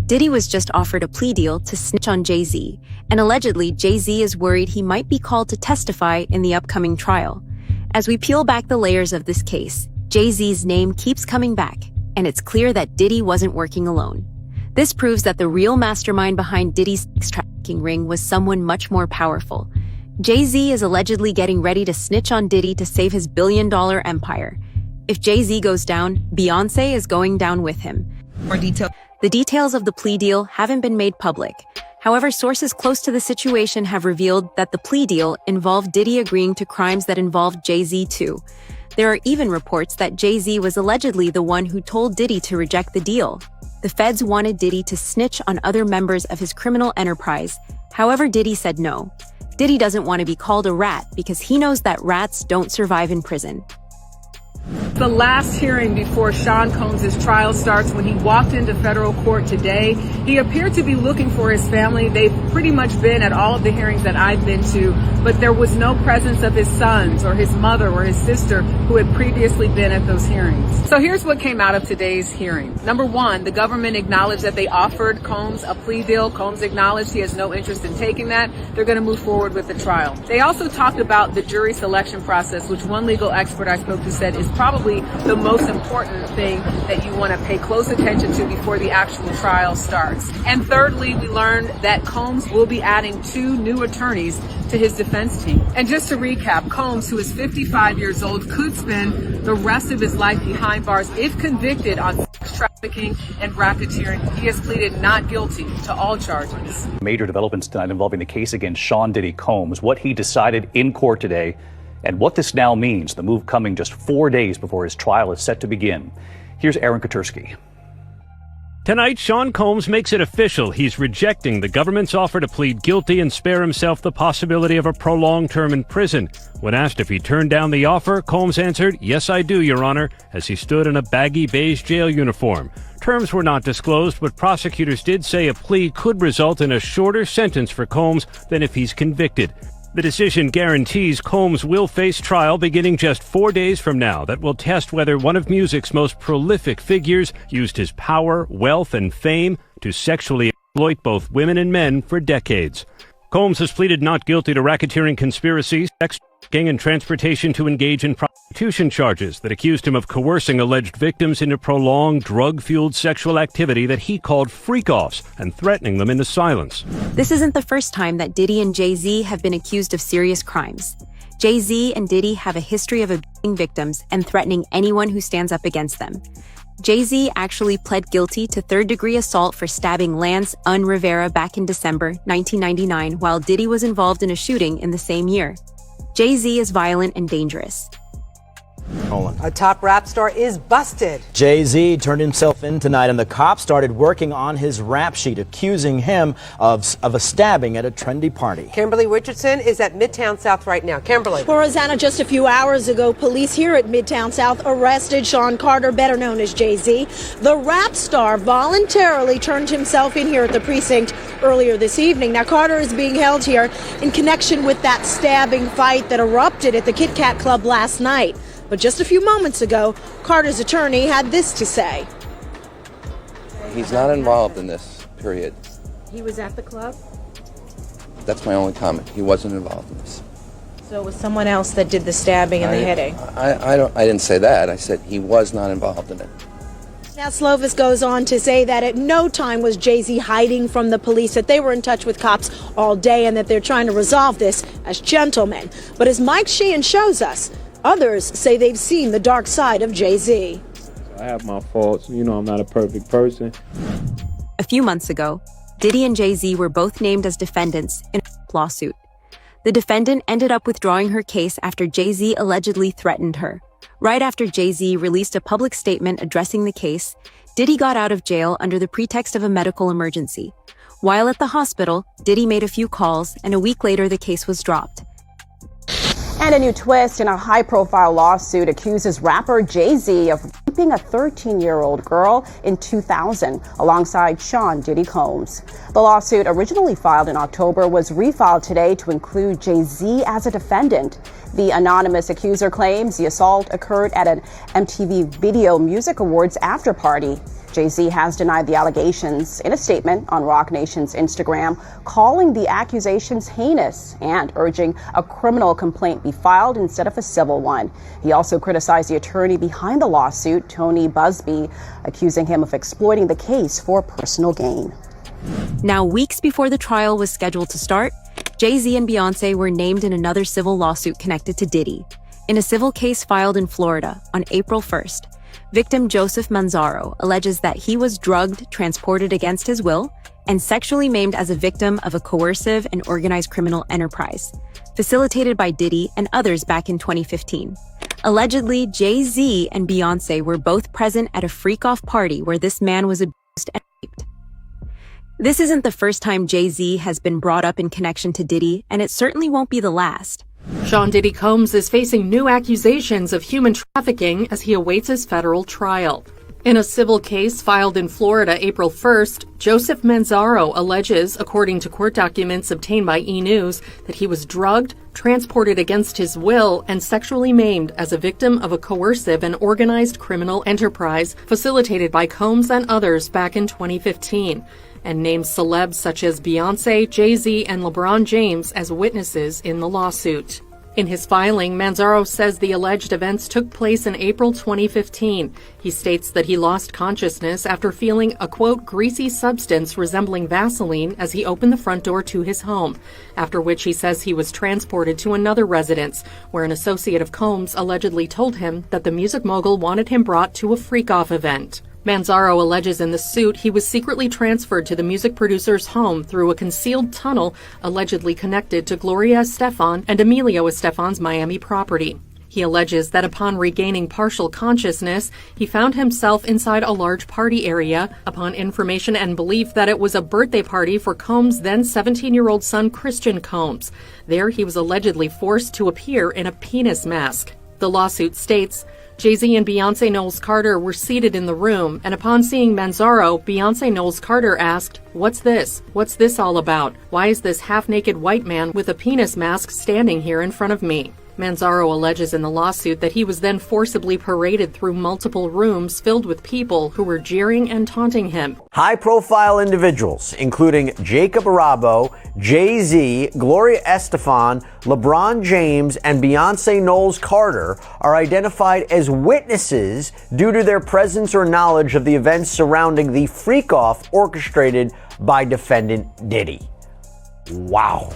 Diddy was just offered a plea deal to snitch on Jay-Z, and allegedly Jay-Z is worried he might be called to testify in the upcoming trial. As we peel back the layers of this case, Jay-Z's name keeps coming back, and it's clear that Diddy wasn't working alone. This proves that the real mastermind behind Diddy's sex trafficking ring was someone much more powerful. Jay-Z is allegedly getting ready to snitch on Diddy to save his billion-dollar empire. If Jay-Z goes down, Beyoncé is going down with him. The details of the plea deal haven't been made public. However, sources close to the situation have revealed that the plea deal involved Diddy agreeing to crimes that involved Jay-Z too. There are even reports that Jay-Z was allegedly the one who told Diddy to reject the deal. The feds wanted Diddy to snitch on other members of his criminal enterprise. However, Diddy said no. Diddy doesn't want to be called a rat because he knows that rats don't survive in prison. The last hearing before Sean Combs' trial starts, when he walked into federal court today, he appeared to be looking for his family. They've pretty much been at all of the hearings that I've been to, but there was no presence of his sons or his mother or his sister who had previously been at those hearings. So here's what came out of today's hearing. Number one, the government acknowledged that they offered Combs a plea deal. Combs acknowledged he has no interest in taking that. They're going to move forward with the trial. They also talked about the jury selection process, which one legal expert I spoke to said is probably the most important thing that you want to pay close attention to before the actual trial starts. And thirdly, we learned that Combs will be adding 2 new attorneys to his defense team. And just to recap, Combs, who is 55 years old, could spend the rest of his life behind bars if convicted on sex trafficking and racketeering. He has pleaded not guilty to all charges. Major developments tonight involving the case against Sean Diddy Combs, what he decided in court today, and what this now means, the move coming just 4 days before his trial is set to begin. Here's Aaron Katursky. Tonight, Sean Combs makes it official. He's rejecting the government's offer to plead guilty and spare himself the possibility of a prolonged term in prison. When asked if he turned down the offer, Combs answered, "Yes, I do, Your Honor," as he stood in a baggy beige jail uniform. Terms were not disclosed, but prosecutors did say a plea could result in a shorter sentence for Combs than if he's convicted. The decision guarantees Combs will face trial beginning just 4 days from now that will test whether one of music's most prolific figures used his power, wealth, and fame to sexually exploit both women and men for decades. Combs has pleaded not guilty to racketeering conspiracy, sex trafficking, and transportation to engage in prostitution charges that accused him of coercing alleged victims into prolonged drug-fueled sexual activity that he called freak-offs and threatening them into silence. This isn't the first time that Diddy and Jay-Z have been accused of serious crimes. Jay-Z and Diddy have a history of abusing victims and threatening anyone who stands up against them. Jay-Z actually pled guilty to third-degree assault for stabbing Lance Rivera back in December 1999, while Diddy was involved in a shooting in the same year. Jay-Z is violent and dangerous. A top rap star is busted. Jay-Z turned himself in tonight, and the cops started working on his rap sheet, accusing him of a stabbing at a trendy party. Kimberly Richardson is at Midtown South right now. Kimberly. Well, Rosanna, just a few hours ago, police here at Midtown South arrested Sean Carter, better known as Jay-Z. The rap star voluntarily turned himself in here at the precinct earlier this evening. Now, Carter is being held here in connection with that stabbing fight that erupted at the Kit Kat Club last night. But just a few moments ago, Carter's attorney had this to say. He's not involved in this, period. He was at the club? That's my only comment. He wasn't involved in this. So it was someone else that did the stabbing and the hitting? I didn't say that. I said he was not involved in it. Now, Slovis goes on to say that at no time was Jay-Z hiding from the police, that they were in touch with cops all day and that they're trying to resolve this as gentlemen. But as Mike Sheehan shows us, others say they've seen the dark side of Jay-Z. I have my faults. You know, I'm not a perfect person. A few months ago, Diddy and Jay-Z were both named as defendants in a lawsuit. The defendant ended up withdrawing her case after Jay-Z allegedly threatened her. Right after Jay-Z released a public statement addressing the case, Diddy got out of jail under the pretext of a medical emergency. While at the hospital, Diddy made a few calls, and a week later the case was dropped. And a new twist in a high-profile lawsuit accuses rapper Jay-Z of raping a 13-year-old girl in 2000 alongside Sean Diddy Combs. The lawsuit, originally filed in October, was refiled today to include Jay-Z as a defendant. The anonymous accuser claims the assault occurred at an MTV Video Music Awards after party. Jay-Z has denied the allegations in a statement on Roc Nation's Instagram, calling the accusations heinous and urging a criminal complaint be filed instead of a civil one. He also criticized the attorney behind the lawsuit, Tony Busby, accusing him of exploiting the case for personal gain. Now, weeks before the trial was scheduled to start, Jay-Z and Beyoncé were named in another civil lawsuit connected to Diddy. In a civil case filed in Florida on April 1st, victim Joseph Manzaro alleges that he was drugged, transported against his will, and sexually maimed as a victim of a coercive and organized criminal enterprise, facilitated by Diddy and others back in 2015. Allegedly, Jay-Z and Beyoncé were both present at a freak-off party where this man was abused and raped. This isn't the first time Jay-Z has been brought up in connection to Diddy, and it certainly won't be the last. Sean Diddy Combs is facing new accusations of human trafficking as he awaits his federal trial. In a civil case filed in Florida April 1st, Joseph Manzaro alleges, according to court documents obtained by E! News, that he was drugged, transported against his will, and sexually maimed as a victim of a coercive and organized criminal enterprise facilitated by Combs and others back in 2015, and names celebs such as Beyoncé, Jay-Z, and LeBron James as witnesses in the lawsuit. In his filing, Manzaro says the alleged events took place in April 2015. He states that he lost consciousness after feeling a, quote, greasy substance resembling Vaseline as he opened the front door to his home, after which he says he was transported to another residence, where an associate of Combs allegedly told him that the music mogul wanted him brought to a freak-off event. Manzaro alleges in the suit he was secretly transferred to the music producer's home through a concealed tunnel allegedly connected to Gloria Estefan and Emilio Estefan's Miami property. He alleges that upon regaining partial consciousness, he found himself inside a large party area upon information and belief that it was a birthday party for Combs' then 17-year-old son Christian Combs. There he was allegedly forced to appear in a penis mask. The lawsuit states, Jay-Z and Beyoncé Knowles Carter were seated in the room, and upon seeing Manzaro, Beyoncé Knowles Carter asked, "What's this? What's this all about? Why is this half-naked white man with a penis mask standing here in front of me?" Manzaro alleges in the lawsuit that he was then forcibly paraded through multiple rooms filled with people who were jeering and taunting him. High-profile individuals, including Jacob Arabo, Jay-Z, Gloria Estefan, LeBron James, and Beyoncé Knowles Carter, are identified as witnesses due to their presence or knowledge of the events surrounding the freak-off orchestrated by defendant Diddy. Wow.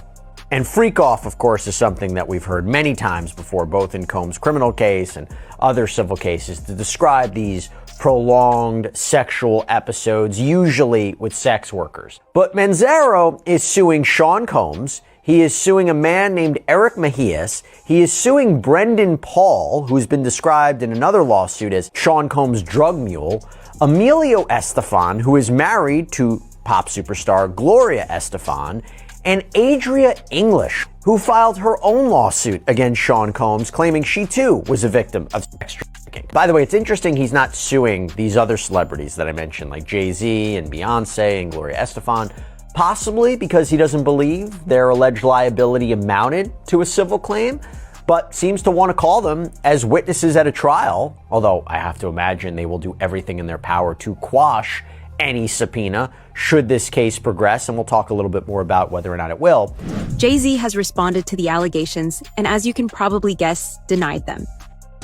And freak-off, of course, is something that we've heard many times before, both in Combs' criminal case and other civil cases, to describe these prolonged sexual episodes, usually with sex workers. But Manzaro is suing Sean Combs. He is suing a man named Eric Mejias. He is suing Brendan Paul, who's been described in another lawsuit as Sean Combs' drug mule, Emilio Estefan, who is married to pop superstar Gloria Estefan, and Adria English, who filed her own lawsuit against Sean Combs, claiming she too was a victim of sex trafficking. By the way, it's interesting he's not suing these other celebrities that I mentioned, like Jay-Z and Beyoncé and Gloria Estefan, possibly because he doesn't believe their alleged liability amounted to a civil claim, but seems to want to call them as witnesses at a trial, although I have to imagine they will do everything in their power to quash any subpoena should this case progress, and we'll talk a little bit more about whether or not it will. Jay-Z has responded to the allegations and, as you can probably guess, denied them.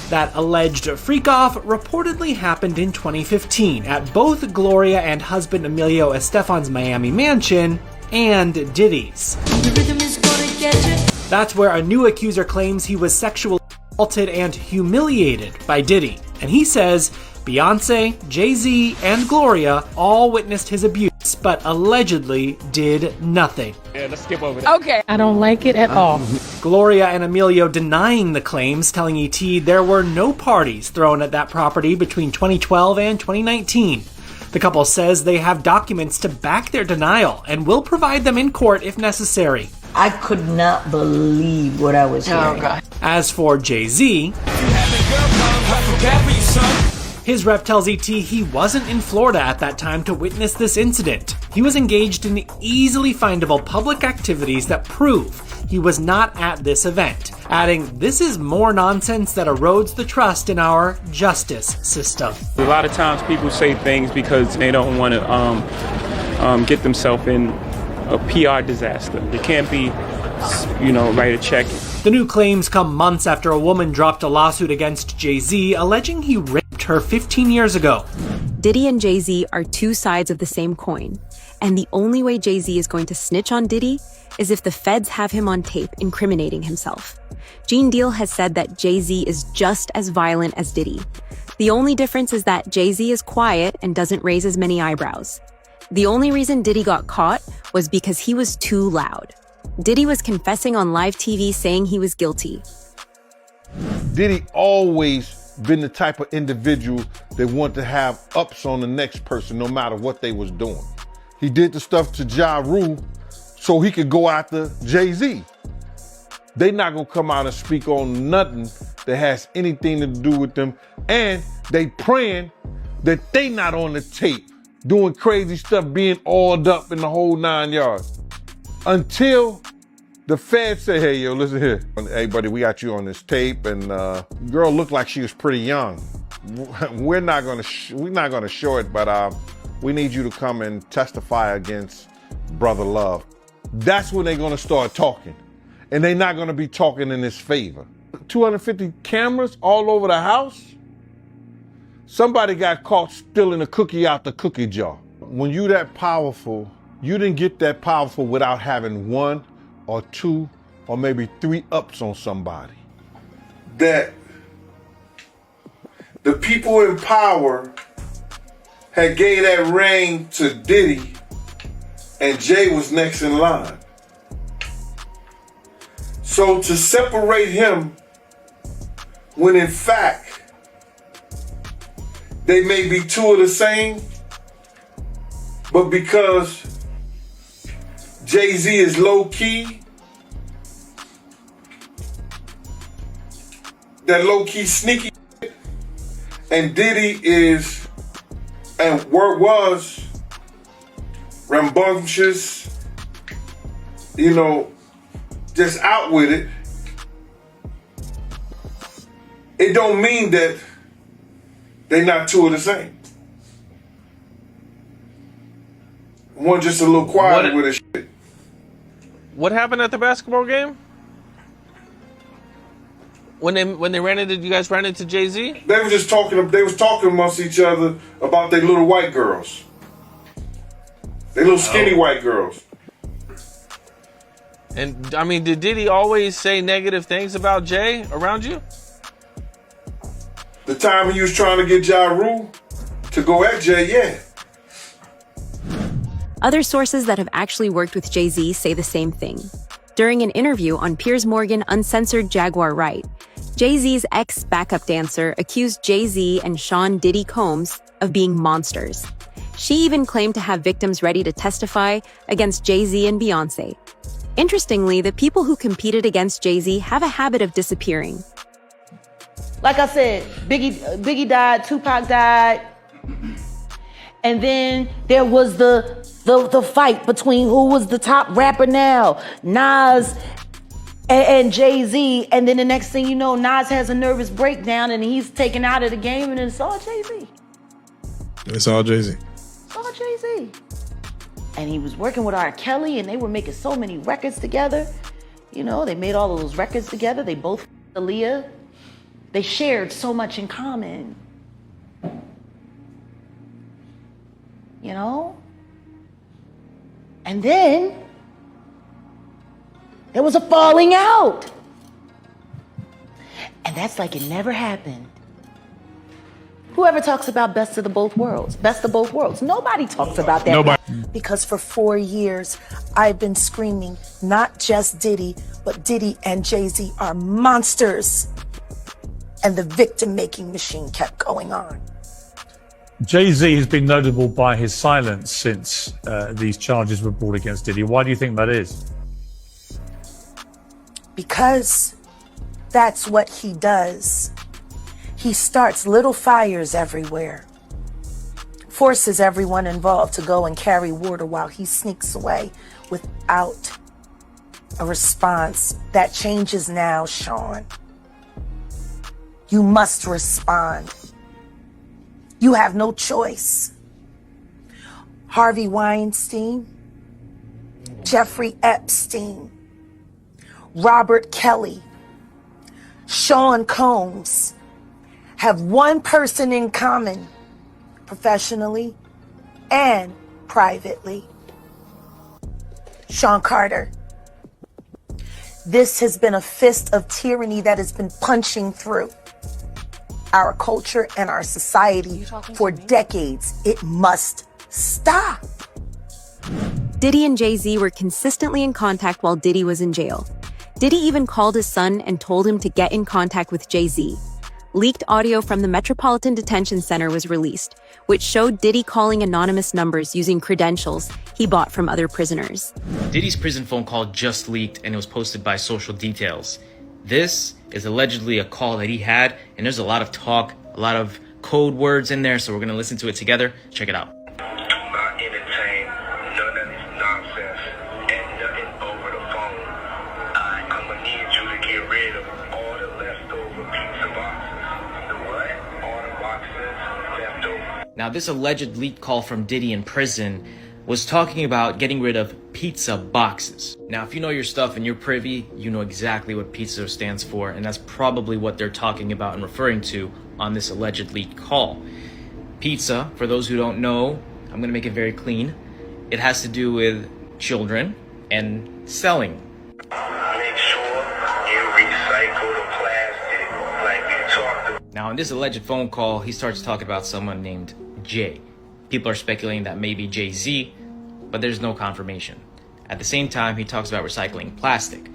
That alleged freak-off reportedly happened in 2015 at both Gloria and husband Emilio Estefan's Miami mansion and Diddy's. That's where a new accuser claims he was sexually assaulted and humiliated by Diddy, and he says Beyoncé, Jay-Z, and Gloria all witnessed his abuse, but allegedly did nothing. Yeah, let's skip over that. Okay. I don't like it at all. Gloria and Emilio denying the claims, telling ET there were no parties thrown at that property between 2012 and 2019. The couple says they have documents to back their denial and will provide them in court if necessary. I could not believe what I was hearing. As for Jay-Z, His rep tells ET he wasn't in Florida at that time to witness this incident. He was engaged in easily findable public activities that prove he was not at this event, adding, "This is more nonsense that erodes the trust in our justice system." A lot of times people say things because they don't want to get themselves in a PR disaster. They can't be, write a check. The new claims come months after a woman dropped a lawsuit against Jay-Z alleging he raped her 15 years ago. Diddy and Jay-Z are two sides of the same coin, and the only way Jay-Z is going to snitch on Diddy is if the feds have him on tape incriminating himself. Gene Deal has said that Jay-Z is just as violent as Diddy. The only difference is that Jay-Z is quiet and doesn't raise as many eyebrows. The only reason Diddy got caught was because he was too loud. Diddy was confessing on live TV saying he was guilty. Diddy always been the type of individual that want to have ups on the next person no matter what they was doing. He did the stuff to Ja Rule so he could go after Jay-Z. They not gonna come out and speak on nothing that has anything to do with them, and they praying that they not on the tape doing crazy stuff, being oiled up in the whole 9 yards. Until the feds say, "Hey, yo, listen here. Hey, buddy, we got you on this tape," and girl looked like she was pretty young. We're not gonna show it, but we need you to come and testify against Brother Love. That's when they're gonna start talking, and they're not gonna be talking in his favor. 250 cameras all over the house. Somebody got caught stealing a cookie out the cookie jar. When you that powerful, you didn't get that powerful without having 1 or 2 or maybe 3 ups on somebody. That the people in power had gave that reign to Diddy, and Jay was next in line. So to separate him when in fact they may be two of the same, but because Jay-Z is low-key, that low-key sneaky, and Diddy is, and was, rambunctious, just out with it, it don't mean that they not two of the same. One just a little quiet with his shit. What happened at the basketball game? When they ran into, you guys ran into Jay-Z? They were just talking. They was talking amongst each other about their little white girls. They little skinny white girls. And I mean, did Diddy always say negative things about Jay around you? The time he was trying to get Ja Rule to go at Jay, yeah. Other sources that have actually worked with Jay-Z say the same thing. During an interview on Piers Morgan Uncensored Jaguar Right, Jay-Z's ex-backup dancer accused Jay-Z and Sean Diddy Combs of being monsters. She even claimed to have victims ready to testify against Jay-Z and Beyonce. Interestingly, the people who competed against Jay-Z have a habit of disappearing. Like I said, Biggie died, Tupac died, and then there was the fight between who was the top rapper now, Nas and Jay-Z, and then the next thing you know, Nas has a nervous breakdown and he's taken out of the game, and it's all Jay-Z. It's all Jay-Z. It's all Jay-Z. And he was working with R. Kelly, and they were making so many records together. They made all of those records together. They both Aaliyah. They shared so much in common. And then there was a falling out. And that's like it never happened. Whoever talks about best of both worlds? Nobody talks about that. Nobody. Because for 4 years, I've been screaming, not just Diddy, but Diddy and Jay-Z are monsters. And the victim-making machine kept going on. Jay-Z has been notable by his silence since these charges were brought against Diddy. Why do you think that is? Because that's what he does. he starts little fires everywhere, forces everyone involved to go and carry water while he sneaks away without a response. That changes now, Sean. You must respond. You have no choice. Harvey Weinstein, Jeffrey Epstein, Robert Kelly, Sean Combs have one person in common, professionally and privately. Sean Carter. This has been a fist of tyranny that has been punching through our culture and our society for decades. It must stop. Diddy and Jay-Z were consistently in contact while Diddy was in jail. Diddy even called his son and told him to get in contact with Jay-Z. Leaked audio from the Metropolitan Detention Center was released, which showed Diddy calling anonymous numbers using credentials he bought from other prisoners. Diddy's prison phone call just leaked and it was posted by Social Details. This is allegedly a call that he had, and there's a lot of talk, a lot of code words in there, so we're going to listen to it together. Check it out. Now, this alleged leaked call from Diddy in prison was talking about getting rid of pizza boxes. Now, if you know your stuff and you're privy, you know exactly what pizza stands for, and that's probably what they're talking about and referring to on this alleged leaked call. Pizza, for those who don't know, I'm gonna make it very clean. It has to do with children and selling. Make sure you recycle the plastic like you talked about. Now, in this alleged phone call, he starts talking about someone named Jay. People are speculating that maybe Jay-Z, but there's no confirmation. At the same time, he talks about recycling plastic.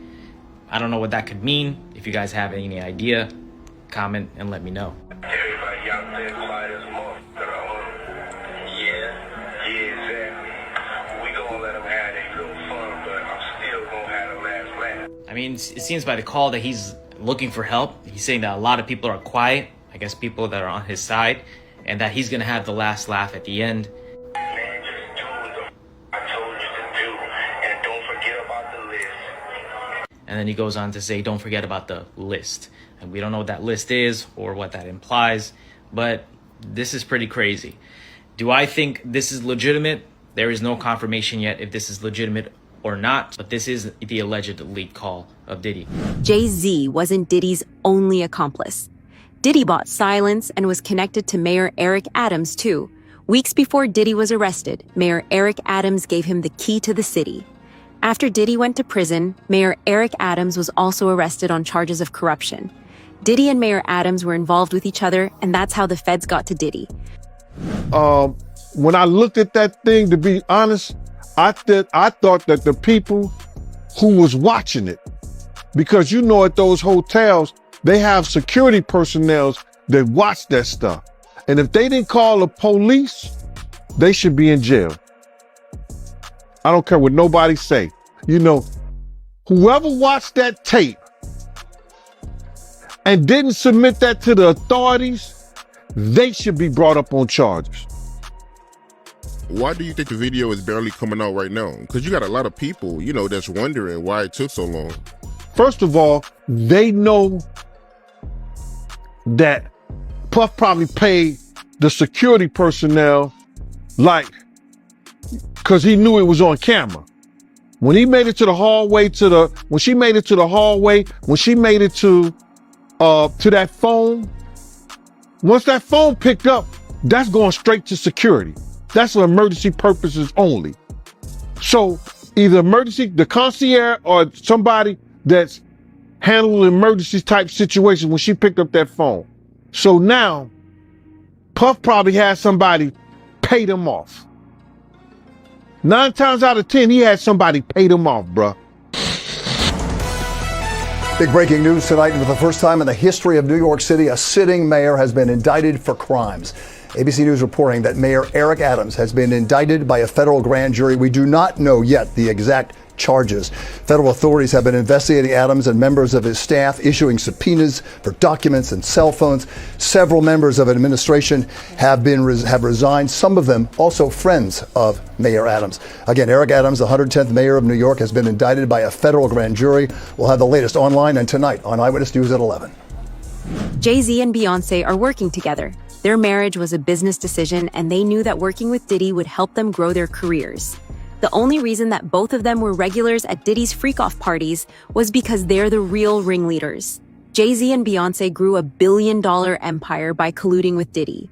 I don't know what that could mean. If you guys have any idea, comment and let me know. Everybody out there quiet as motherfucker. Yeah, exactly. We gonna let them have their little fun, but I'm still gonna have the last laugh. I mean, it seems by the call that he's looking for help. He's saying that a lot of people are quiet, I guess people that are on his side, and that he's gonna have the last laugh at the end. Man, just do what I told you to do, and don't forget about the list. And then he goes on to say, don't forget about the list. And we don't know what that list is or what that implies, but this is pretty crazy. Do I think this is legitimate? There is no confirmation yet if this is legitimate or not, but this is the alleged leaked call of Diddy. Jay-Z wasn't Diddy's only accomplice. Diddy bought silence and was connected to Mayor Eric Adams, too. Weeks before Diddy was arrested, Mayor Eric Adams gave him the key to the city. After Diddy went to prison, Mayor Eric Adams was also arrested on charges of corruption. Diddy and Mayor Adams were involved with each other, and that's how the feds got to Diddy. When I looked at that thing, to be honest, I thought that the people who was watching it, because you know at those hotels, they have security personnel that watch that stuff. And if they didn't call the police, they should be in jail. I don't care what nobody say. You know, whoever watched that tape and didn't submit that to the authorities, they should be brought up on charges. Why do you think the video is barely coming out right now? Because you got a lot of people, you know, that's wondering why it took so long. First of all, they know that Puff probably paid the security personnel because he knew it was on camera. When he made it to the hallway, when she made it to that phone, once that phone picked up, that's going straight to security. That's for emergency purposes only. So either the concierge or somebody that's handling emergency type situations when she picked up that phone. So now Puff probably had somebody pay them off. 9 times out of 10, he had somebody pay them off, bruh. Big breaking news tonight. For the first time in the history of New York City, a sitting mayor has been indicted for crimes. ABC News reporting that Mayor Eric Adams has been indicted by a federal grand jury. We do not know yet the exact charges. Federal authorities have been investigating Adams and members of his staff, issuing subpoenas for documents and cell phones. Several members of administration have resigned, some of them also friends of Mayor Adams. Again, Eric Adams, the 110th mayor of New York, has been indicted by a federal grand jury. We'll have the latest online and tonight on Eyewitness News at 11. Jay-Z and Beyonce are working together. Their marriage was a business decision, and they knew that working with Diddy would help them grow their careers. The only reason that both of them were regulars at Diddy's freak-off parties was because they're the real ringleaders. Jay-Z and Beyonce grew a billion-dollar empire by colluding with Diddy.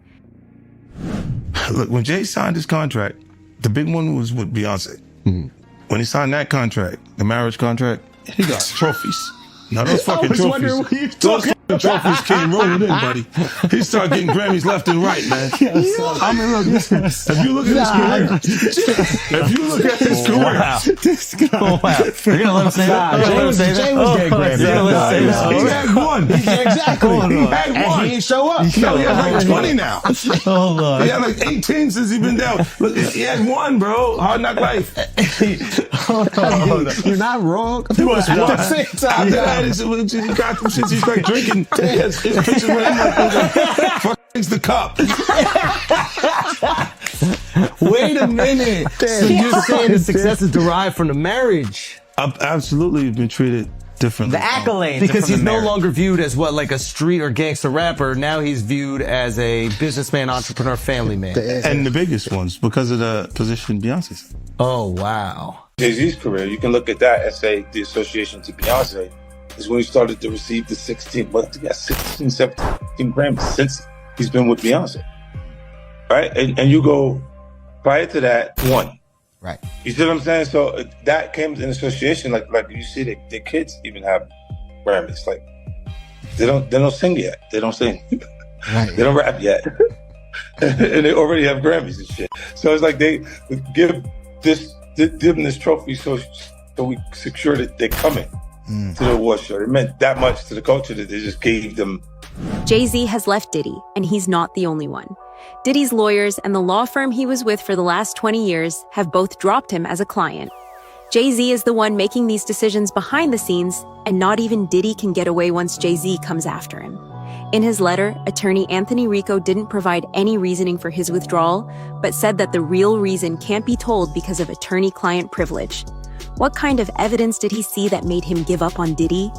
Look, when Jay signed his contract, the big one was with Beyonce. When he signed that contract, the marriage contract, he got trophies. Now those fucking trophies, those fucking trophies came rolling in, buddy. He started getting Grammys left and right, man. I mean, look, if you look at his career, This guy. You're gonna let him say that? Jay was getting Grammys. He had one. Exactly. He had one. And he ain't show up. He had like 20 now. Hold on. He had like 18 since he been down. Look, he had one, bro. Hard Knock Life. You're not wrong. He was At one. the same time. After that, he got them since he's like drinking. His pictures with him like, fuck the cup. Wait a minute. So you're saying the success is derived from the marriage? I've absolutely been treated differently. The accolades. Because he's no longer viewed as what, like a street or gangster rapper. Now he's viewed as a businessman, entrepreneur, family man. And the biggest ones because of the position Beyonce's. Oh, wow. Jay-Z's career, you can look at that and say the association to Beyonce is when he started to receive the 16, 17 Grammys since he's been with Beyonce. Right? And you go, prior to that, one. Right. You see what I'm saying? So that came in association, like you see their kids even have Grammys. Like they don't sing yet. They don't sing. Right. They don't rap yet. And they already have Grammys and shit. So it's like they give them this trophy so we secure that they're coming to the award show. It meant that much to the culture that they just gave them. Jay-Z has left Diddy, and he's not the only one. Diddy's lawyers and the law firm he was with for the last 20 years have both dropped him as a client. Jay-Z is the one making these decisions behind the scenes, and not even Diddy can get away once Jay-Z comes after him. In his letter, attorney Anthony Rico didn't provide any reasoning for his withdrawal, but said that the real reason can't be told because of attorney-client privilege. What kind of evidence did he see that made him give up on Diddy?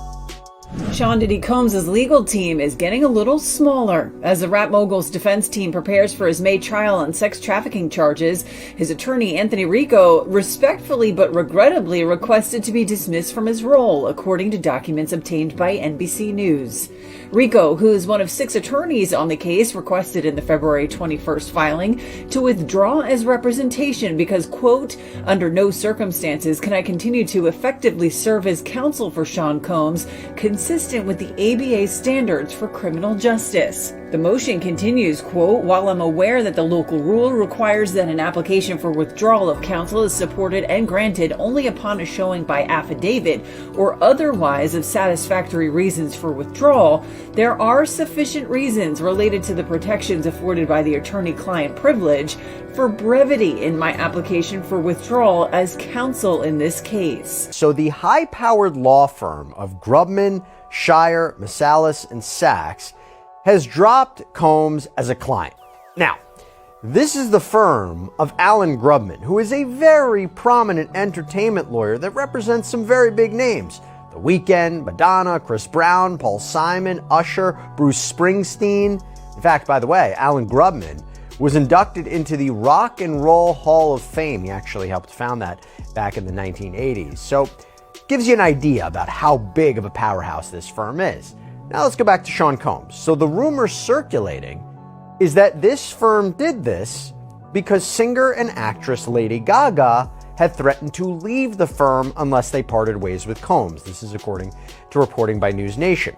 Sean Diddy Combs' legal team is getting a little smaller. As the rap mogul's defense team prepares for his May trial on sex trafficking charges, his attorney Anthony Rico respectfully but regrettably requested to be dismissed from his role, according to documents obtained by NBC News. Rico, who is one of 6 attorneys on the case, requested in the February 21st filing to withdraw as representation because, quote, under no circumstances can I continue to effectively serve as counsel for Sean Combs, consistent with the ABA standards for criminal justice. The motion continues, quote, while I'm aware that the local rule requires that an application for withdrawal of counsel is supported and granted only upon a showing by affidavit or otherwise of satisfactory reasons for withdrawal, there are sufficient reasons related to the protections afforded by the attorney-client privilege for brevity in my application for withdrawal as counsel in this case. So the high-powered law firm of Grubman, Shire, Masalis, and Sachs has dropped Combs as a client. Now, this is the firm of Alan Grubman, who is a very prominent entertainment lawyer that represents some very big names. The Weeknd, Madonna, Chris Brown, Paul Simon, Usher, Bruce Springsteen. In fact, by the way, Alan Grubman was inducted into the Rock and Roll Hall of Fame. He actually helped found that back in the 1980s. So, gives you an idea about how big of a powerhouse this firm is. Now let's go back to Sean Combs. So the rumor circulating is that this firm did this because singer and actress Lady Gaga had threatened to leave the firm unless they parted ways with Combs. This is according to reporting by News Nation.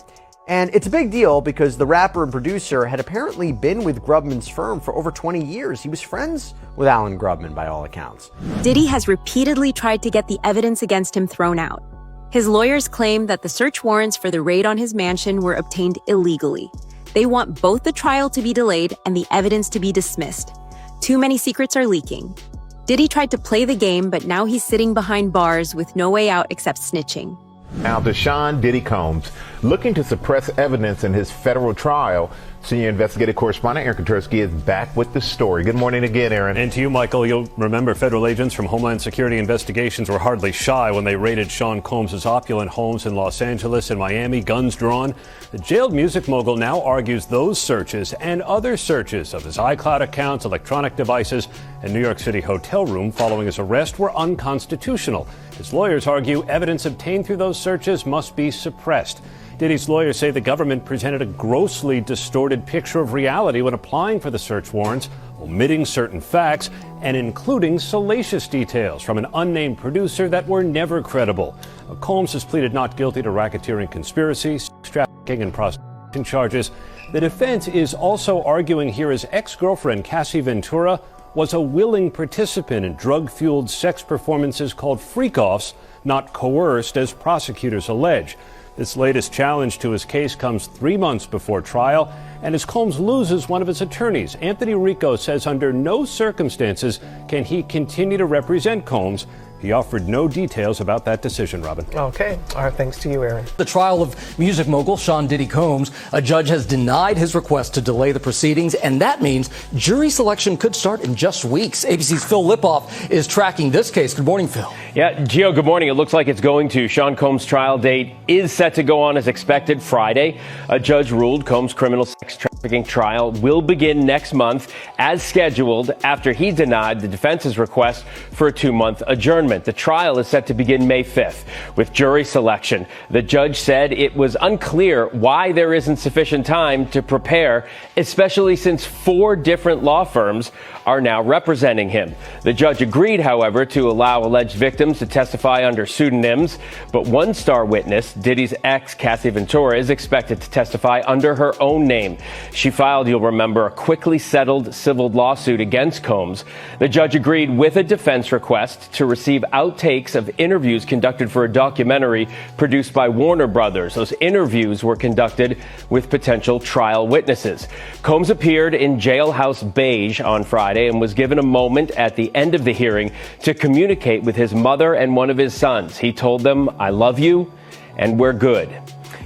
And it's a big deal because the rapper and producer had apparently been with Grubman's firm for over 20 years. He was friends with Alan Grubman by all accounts. Diddy has repeatedly tried to get the evidence against him thrown out. His lawyers claim that the search warrants for the raid on his mansion were obtained illegally. They want both the trial to be delayed and the evidence to be dismissed. Too many secrets are leaking. Diddy tried to play the game, but now he's sitting behind bars with no way out except snitching. Now to Sean Diddy Combs, looking to suppress evidence in his federal trial. Senior investigative correspondent Aaron Katersky is back with the story. Good morning again, Aaron. And to you, Michael. You'll remember federal agents from Homeland Security investigations were hardly shy when they raided Sean Combs' opulent homes in Los Angeles and Miami, guns drawn. The jailed music mogul now argues those searches and other searches of his iCloud accounts, electronic devices, and New York City hotel room following his arrest were unconstitutional. His lawyers argue evidence obtained through those searches must be suppressed. Diddy's lawyers say the government presented a grossly distorted picture of reality when applying for the search warrants, omitting certain facts and including salacious details from an unnamed producer that were never credible. Combs has pleaded not guilty to racketeering conspiracy, trafficking, and prostitution charges. The defense is also arguing here his ex-girlfriend, Cassie Ventura, was a willing participant in drug-fueled sex performances called freak-offs, not coerced as prosecutors allege. This latest challenge to his case comes 3 months before trial, and as Combs loses one of his attorneys, Anthony Rico says under no circumstances can he continue to represent Combs. He offered no details about that decision, Robin. Okay. All right. Thanks to you, Aaron. The trial of music mogul Sean Diddy Combs, a judge has denied his request to delay the proceedings, and that means jury selection could start in just weeks. ABC's Phil Lipoff is tracking this case. Good morning, Phil. Yeah, Gio, good morning. It looks like it's going to. Sean Combs' trial date is set to go on as expected Friday. A judge ruled Combs' criminal sex trafficking trial will begin next month as scheduled after he denied the defense's request for a 2-month adjournment. The trial is set to begin May 5th with jury selection. The judge said it was unclear why there isn't sufficient time to prepare, especially since 4 different law firms are now representing him. The judge agreed, however, to allow alleged victims to testify under pseudonyms, but one star witness, Diddy's ex, Cassie Ventura, is expected to testify under her own name. She filed, you'll remember, a quickly settled civil lawsuit against Combs. The judge agreed with a defense request to receive outtakes of interviews conducted for a documentary produced by Warner Brothers. Those interviews were conducted with potential trial witnesses. Combs appeared in Jailhouse Beige on Friday and was given a moment at the end of the hearing to communicate with his mother and one of his sons. He told them, "I love you and we're good."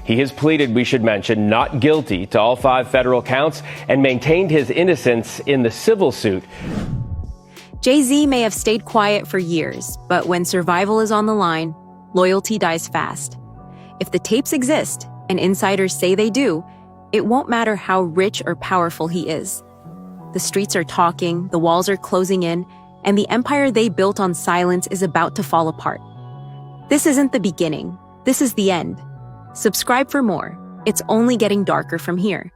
He has pleaded, we should mention, not guilty to all 5 federal counts and maintained his innocence in the civil suit. Jay-Z may have stayed quiet for years, but when survival is on the line, loyalty dies fast. If the tapes exist, and insiders say they do, it won't matter how rich or powerful he is. The streets are talking, the walls are closing in, and the empire they built on silence is about to fall apart. This isn't the beginning. This is the end. Subscribe for more. It's only getting darker from here.